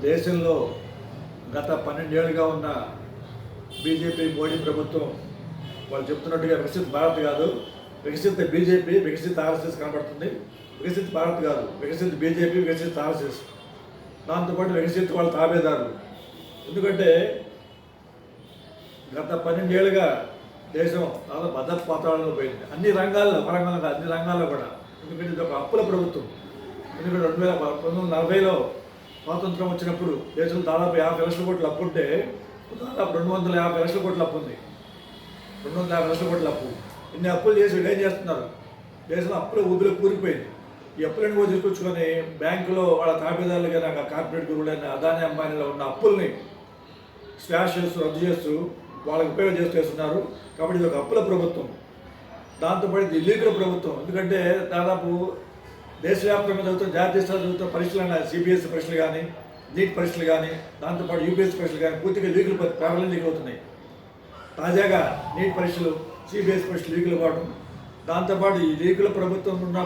దేశంలో గత 12 ఏళ్ళుగా ఉన్న బీజేపీ మోడీ ప్రభుత్వం వాళ్ళు చెప్తున్నట్టుగా వికసిత్ భారత్ కాదు, వికసిత బీజేపీ, వికసిత ఆర్ఎస్ఎస్ కనబడుతుంది. వికసిత్ భారత్ కాదు, వికసిత బీజేపీ, వికసిత ఆర్ఎస్ఎస్, దాంతోపాటు వికసిత్ వాళ్ళ తాబేదారులు. ఎందుకంటే గత 12 ఏళ్ళుగా దేశం చాలా భద్రత పాతాళంలో పోయింది, అన్ని రంగాల్లో, పరంగా అన్ని రంగాల్లో కూడా. ఎందుకంటే ఇది ఒక అప్పుల ప్రభుత్వం. ఎందుకంటే 1940లో స్వాతంత్రం వచ్చినప్పుడు దేశంలో దాదాపు 50 లక్షల కోట్ల అప్పు ఉంటే దాదాపు 250 లక్షల కోట్ల అప్పు ఉంది. 250 లక్షల కోట్ల అప్పు. ఇన్ని అప్పులు చేసి ఏం చేస్తున్నారు? దేశంలో అప్పుల ఊబిలో కూలిపోయింది. ఈ అప్పులను కూడా తీసుకొచ్చుకొని బ్యాంకులో వాళ్ళ తాబేదారులు కానీ కార్పొరేట్ గురువులైన అదానీ అంబానీలో ఉన్న అప్పుల్ని స్లాష్ చేస్తూ, రద్దు చేస్తూ వాళ్ళకి ఉపయోగం చేస్తున్నారు. కాబట్టి ఇది ఒక అప్పుల ప్రభుత్వం. దాంతోపాటు ఇది ఇల్లీగల్ ప్రభుత్వం. ఎందుకంటే దాదాపు దేశవ్యాప్తంగా చదువుతున్న, జాతీయ స్థాయి చదువుతున్న పరీక్షలు, సిబిఎస్ఈ పరీక్షలు కానీ, నీట్ పరీక్షలు కానీ, దాంతోపాటు యూపీఎస్సీ పరీక్షలు కానీ పూర్తిగా లీగల్ పేపర్లు లీక్ అవుతున్నాయి. తాజాగా నీట్ పరీక్షలు, సిబిఎస్ఈ పరీక్షలు లీకులు కావడం, దాంతోపాటు ఈ లీకుల ప్రభుత్వాలు ఉన్న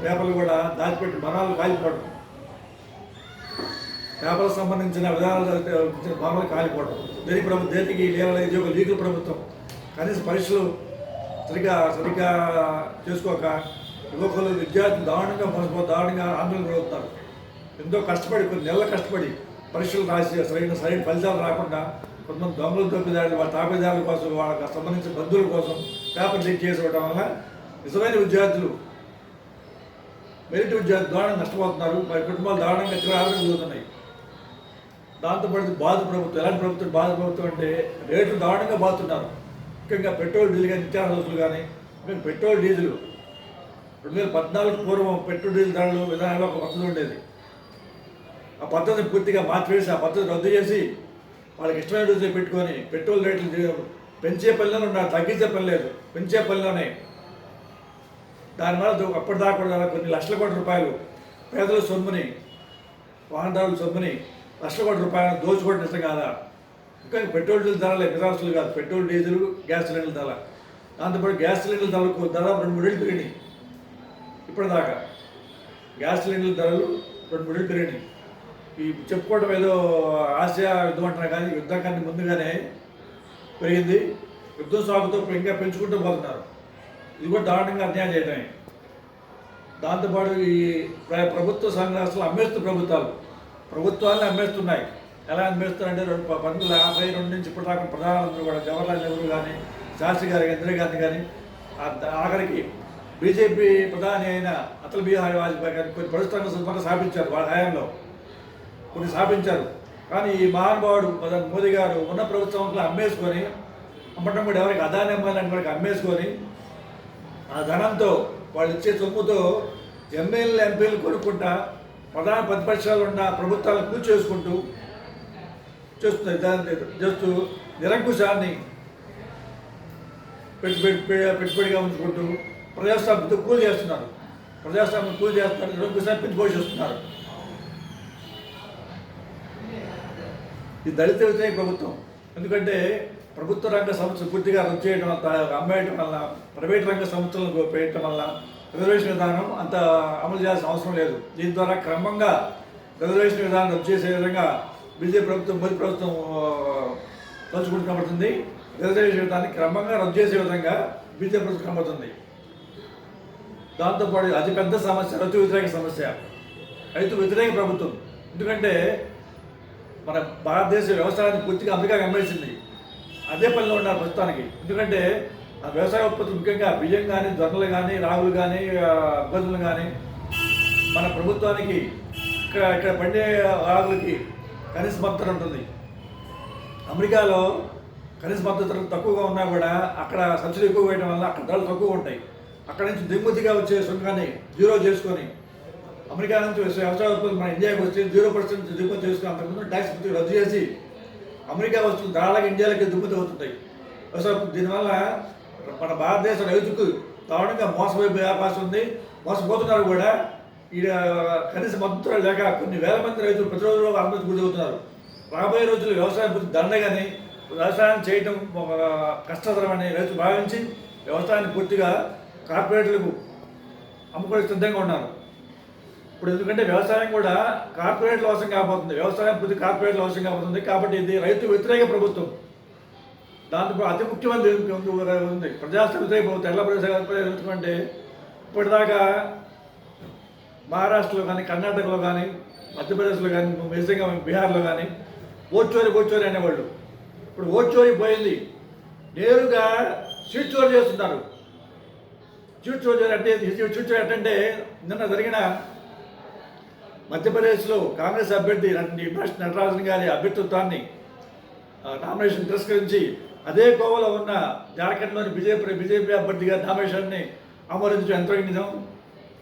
పేపర్లు కూడా దాచిపెట్టి మనాలు కాలిపోవడం, పేపర్లకు సంబంధించిన విధానాలు మనాలు కాలిపోవడం. దేనికి ఇది ఒక లీకుల ప్రభుత్వం. కనీసం పరీక్షలు సరిగ్గా చేసుకోక యువకులు, విద్యార్థులు దారుణంగా ఆందోళన గురవుతున్నారు. ఎంతో కష్టపడి, కొన్ని నెలలు కష్టపడి పరీక్షలు రాసి సరైన ఫలితాలు రాకుండా కొంతమంది దొంగలు, దొబ్బిదారులు, వాళ్ళ తాబేదారుల కోసం, వాళ్ళకి సంబంధించిన బంధువుల కోసం పేపర్ లీక్ చేసుకోవడం వల్ల నిజమైన విద్యార్థులు, మెరిట్ విద్యార్థులు దారుణంగా నష్టపోతున్నారు. వారి కుటుంబాలు దారుణంగా తీవ్రంగా జరుగుతున్నాయి. దాంతోపాటు బాధ ప్రభుత్వం. ఎలాంటి ప్రభుత్వం? బాధ ప్రభుత్వం అంటే రేట్లు దారుణంగా బాగుతున్నారు. ముఖ్యంగా పెట్రోల్, డీజిల్ కానీ, నిత్యావసర వస్తువులు కానీ. పెట్రోల్, డీజిల్ 2014 పూర్వం పెట్రోల్, డీజిల్ ధరలు విధానంలో ఒక పద్ధతి ఉండేది. ఆ పద్ధతిని పూర్తిగా మార్చివేసి, ఆ పద్ధతి రద్దు చేసి వాళ్ళకి ఇష్టమైన రోజులు పెట్టుకొని పెట్రోల్ రేట్లు పెంచే పనిలోనే ఉన్నారు, తగ్గించే పని లేదు, పెంచే పనిలోనే. దానివల్ల అప్పటిదాకా కూడా కొన్ని లక్షల కోట్ల రూపాయలు పేదల సొమ్ముని, వాహనదారుల సొమ్ముని లక్షల కోట్ల రూపాయలను దోచుకోవడం ఇష్టం కాదా? ఇంకా పెట్రోల్, డీజిల్ ధరలే నిరాశలు కాదు, పెట్రోల్, డీజిల్, గ్యాస్ సిలిండర్ ధర. దాంతోపాటు గ్యాస్ సిలిండర్ ధరలకు దాదాపు 2-3 ఏళ్ళు పెరిగినాయి. ఇప్పటిదాకా గ్యాస్ సిలిండర్ ధరలు 2-3 ఏళ్ళు పెరిగినాయి. ఈ చెప్పుకోవడం ఏదో ఆసియా యుద్ధం అంటున్నారు, కానీ యుద్ధం కన్నా ముందుగానే పెరిగింది. యుద్ధం సాగుతో ఇంకా పెంచుకుంటూ పోతున్నారు. ఇది కూడా దారుణంగా అన్యాయం చేయడమే. దాంతోపాటు ఈ ప్రభుత్వ సంఘాలు అమ్మేస్తూ ప్రభుత్వాన్ని అమ్మేస్తున్నాయి. ఎలా అమ్మేస్తున్నారంటే 1952 నుంచి ఇప్పటిదాకా ప్రధానమంత్రి కూడా జవహర్లాల్ నెహ్రూ కానీ, శాస్త్రి గారి, ఇందిరాగాంధీ కానీ, ఆఖరికి బీజేపీ ప్రధాని అయిన అటల్ బిహారీ వాజ్పేయి గారు కొన్ని పరిశ్రమల సంస్థలు స్థాపించారు. వాళ్ళ హయాంలో కొన్ని స్థాపించారు. కానీ ఈ మహానుభావుడు మోదీ గారు ఉన్న ప్రభుత్వంలో అమ్మటం కూడా ఎవరికి అదానీ అంబానీ వారికి అమ్మేసుకొని ఆ ధనంతో వాళ్ళు ఇచ్చే సొమ్ముతో ఎమ్మెల్యేలు, ఎంపీలు కొనుక్కుంటా ప్రధాన ప్రతిపక్షాలు ఉన్న ప్రభుత్వాలను కూర్చేసుకుంటూ చేస్తూ నిరంకుశాన్ని పెట్టుబడిగా ఉంచుకుంటూ ప్రజాస్వామ్యంతో కూలి చేస్తున్నారు. నిరంకుశాన్ని పెంచి పోషిస్తున్నారు. ఇది దళిత వ్యతిరేక ప్రభుత్వం. ఎందుకంటే ప్రభుత్వ రంగ సంస్థలు పూర్తిగా రద్దు చేయడం వల్ల, అమ్మేయడం వల్ల, ప్రైవేట్ రంగ సంస్థలను పెట్టడం వల్ల రిజర్వేషన్ విధానం అంత అమలు చేయాల్సిన అవసరం లేదు. దీని ద్వారా క్రమంగా రిజర్వేషన్ విధానం రద్దు చేసే విధంగా బీజేపీ ప్రభుత్వం, మోదీ ప్రభుత్వం తలుచుకుంటూ కనబడుతుంది. రిజర్వేషన్ విధానాన్ని క్రమంగా రద్దు చేసే విధంగా బీజేపీ ప్రభుత్వం కనబడుతుంది. దాంతోపాటు అతిపెద్ద సమస్య రైతు వ్యతిరేక సమస్య, రైతు వ్యతిరేక ప్రభుత్వం. ఎందుకంటే మన భారతదేశ వ్యవసాయాన్ని పూర్తిగా అమెరికాకి అమ్మేసింది. అదే పనిలో ఉన్నారు ప్రస్తుతానికి. ఎందుకంటే ఆ వ్యవసాయ ఉత్పత్తులు, ముఖ్యంగా బియ్యం కానీ, జొన్నలు కానీ, రాగులు కానీ, గోధుమలు కానీ మన ప్రభుత్వానికి ఇక్కడ పండే రాగులకి కనీస మద్దతు ఉంటుంది. అమెరికాలో కనీస మద్దతు తక్కువగా ఉన్నా కూడా అక్కడ సబ్సిడీ ఎక్కువ వేయడం వల్ల అక్కడ ధరలు తక్కువ ఉంటాయి. అక్కడ నుంచి దిగుమతిగా వచ్చే సుంకాన్ని జీరో చేసుకొని, అమెరికా నుంచి వ్యవసాయ ఉత్పత్తులు మన ఇండియాకి వచ్చి 0% దిగుమతి చేసుకుని అంతకుముందు ట్యాక్స్ రద్దు చేసి అమెరికా వస్తువులు ధారాళంగా ఇండియాలకి దిగుమతి అవుతుంటాయి వ్యవసాయ. దీనివల్ల మన భారతదేశ రైతుకు దారుణంగా మోసపోయే అవకాశం ఉంది. మోసపోతున్నారు కూడా. ఈ కనీస మద్దతు లేక కొన్ని వేల మంది రైతులు ప్రతిరోజు ఆత్మహత్య గురవుతున్నారు. రాబోయే రోజుల్లో వ్యవసాయం పూర్తి దండగాని, వ్యవసాయం చేయడం కష్టతరమని రైతులు భావించి వ్యవసాయాన్ని పూర్తిగా కార్పొరేట్లకు అమ్ముకోవడానికి సిద్ధంగా ఉన్నారు. ఇప్పుడు ఎందుకంటే వ్యవసాయం కూడా కార్పొరేట్ల వశం కాబోతుంది, వ్యవసాయం పూర్తి కార్పొరేట్ల వశం కాబోతుంది. కాబట్టి ఇది రైతు వ్యతిరేక ప్రభుత్వం. దాంతో అతి ముఖ్యమైనది ఉంది ప్రజాస్వామ్య వ్యతిరేక ప్రభుత్వం. ఎలా ప్రజాస్వామ్యం అంటే ఇప్పటిదాకా మహారాష్ట్రలో కానీ, కర్ణాటకలో కానీ, మధ్యప్రదేశ్లో కానీ, నిజంగా బీహార్లో కానీ ఓచోరి అనేవాళ్ళు. ఇప్పుడు ఓచోరి పోయింది, నేరుగా సీట్ చోరీ చేస్తున్నారు. సీట్ చోరీ అంటే నిన్న జరిగిన మధ్యప్రదేశ్లో కాంగ్రెస్ అభ్యర్థి నటరాజన్ గారి అభ్యర్థిత్వాన్ని నామినేషన్ తిరస్కరించి అదే కోవలో ఉన్న జార్ఖండ్లోని బీజేపీ అభ్యర్థి గారి నామినేషన్ని ఆమోదించడం ఎంతవరకు నిజం?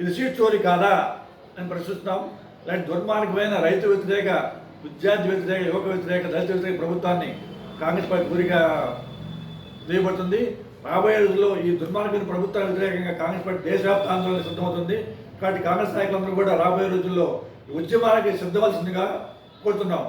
ఇది సీట్ చోరీ కాదా అని ప్రశ్నిస్తున్నాం. ఇలాంటి దుర్మార్గమైన రైతు వ్యతిరేక, విద్యార్థి వ్యతిరేక, యువక వ్యతిరేక, దళిత వ్యతిరేక ప్రభుత్వాన్ని కాంగ్రెస్ పార్టీ గురిగా చేయబడుతుంది. రాబోయే రోజుల్లో ఈ దుర్మార్గమైన ప్రభుత్వానికి వ్యతిరేకంగా కాంగ్రెస్ పార్టీ దేశవ్యాప్త ఆందోళన సిద్ధమవుతుంది. కాబట్టి కాంగ్రెస్ నాయకులందరూ కూడా రాబోయే రోజుల్లో ఉద్యమాలకి సిద్ధవలసిందిగా కోరుతున్నాం.